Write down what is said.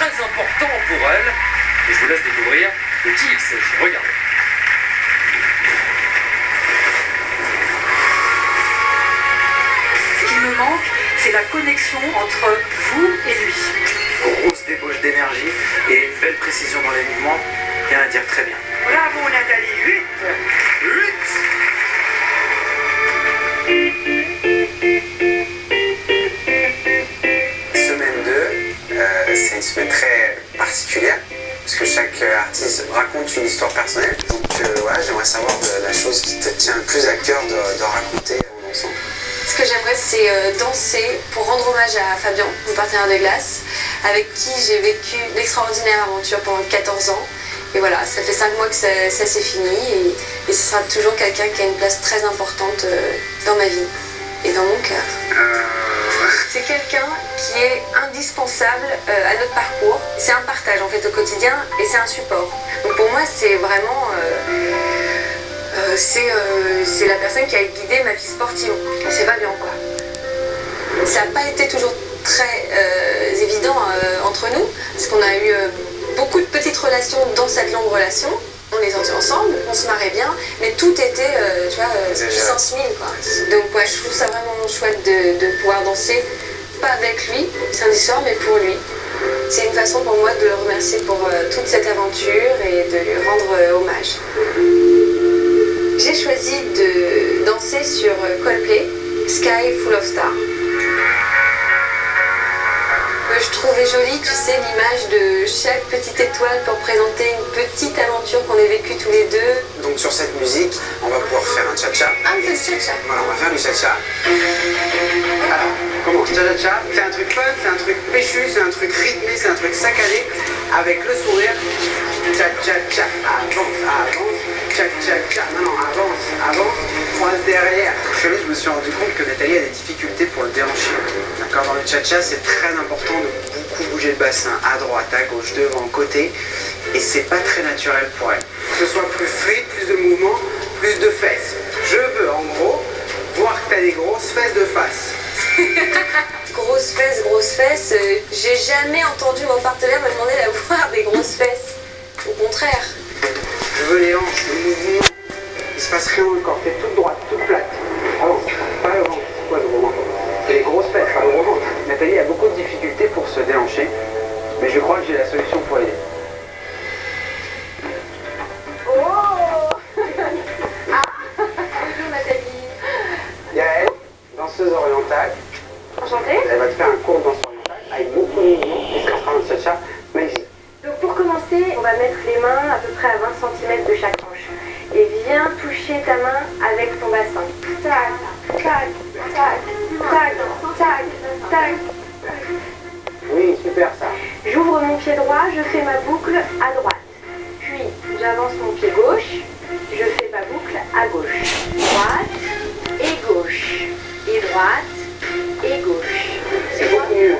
très important pour elle. Et je vous laisse découvrir de qui il s'agit. Regardez. Ce qui me manque, c'est la connexion entre vous et lui. Grosse débauche d'énergie et une belle précision dans les mouvements. Rien à dire, très bien. Bravo Nathalie, 8. Semaine 2, c'est une semaine très particulière parce que chaque artiste raconte une histoire personnelle. Donc voilà, j'aimerais savoir la chose qui te tient le plus à cœur de raconter en dansant. Ce que j'aimerais, c'est danser pour rendre hommage à Fabien, mon partenaire de glace, avec qui j'ai vécu l'extraordinaire aventure pendant 14 ans. Et voilà, ça fait 5 mois que ça s'est fini et ce sera toujours quelqu'un qui a une place très importante dans ma vie et dans mon cœur. C'est quelqu'un qui est indispensable à notre parcours. C'est un partage en fait au quotidien et c'est un support. Donc pour moi, c'est vraiment... c'est la personne qui a guidé ma vie sportive. C'est pas bien quoi. Ça n'a pas été toujours très évident entre nous, parce qu'on a eu beaucoup de petites relations dans cette longue relation. On les entendait ensemble, on se marrait bien, mais tout était, tu vois, puissance 1000 quoi. Donc ouais, je trouve ça vraiment chouette de pouvoir danser, pas avec lui, samedi soir, mais pour lui. C'est une façon pour moi de le remercier pour toute cette aventure et de lui rendre hommage. J'ai choisi de danser sur Coldplay, Sky Full of Stars. Je trouvais jolie, tu sais, l'image de chaque petite étoile pour présenter une petite aventure qu'on a vécue tous les deux. Donc sur cette musique, on va pouvoir faire un cha-cha. Ah, un petit cha-cha. Voilà, on va faire du cha-cha. Alors, comment cha-cha-cha, c'est un truc fun, c'est un truc péchu, c'est un truc rythmé, c'est un truc saccadé, avec le sourire. Cha-cha-cha, avance, cha-cha-cha, non, avance, croise derrière. Très vite, je me suis rendu compte que Nathalie a des difficultés pour le déhancher. D'accord, dans le cha-cha, c'est très important de beaucoup bouger le bassin, à droite, à gauche, devant, côté, et c'est pas très naturel pour elle. Que ce soit plus free, plus de mouvement, plus de fesses. Je veux, en gros, voir que t'as des grosses fesses de face. Grosses fesses, j'ai jamais entendu mon partenaire me demander d'avoir des grosses fesses. Au contraire. Je veux les hanches, le mouvement. Il se passe rien dans le corps, t'es toute droite, toute plate. Avance, pas le ventre, c'est quoi le gros ventre? C'est les grosses fesses, pas le gros ventre. Nathalie a beaucoup de difficultés pour se déhancher, mais je crois que j'ai la solution pour l'aider. Oh Bonjour Nathalie. Yael, danseuse orientale. Enchantée. Elle va te faire un cours de danse orientale avec beaucoup de mouvements, et ça sera un cha-cha magnifique. Donc pour commencer, on va mettre les mains à peu près à 20 cm de chaque hanche. Et viens toucher ta main avec ton bassin. Tac, tac, tac, tac, tac, tac. Oui, super ça. J'ouvre mon pied droit, je fais ma boucle à droite. Puis j'avance mon pied gauche, je fais ma boucle à gauche. Droite et gauche. Et droite et gauche. C'est beaucoup mieux.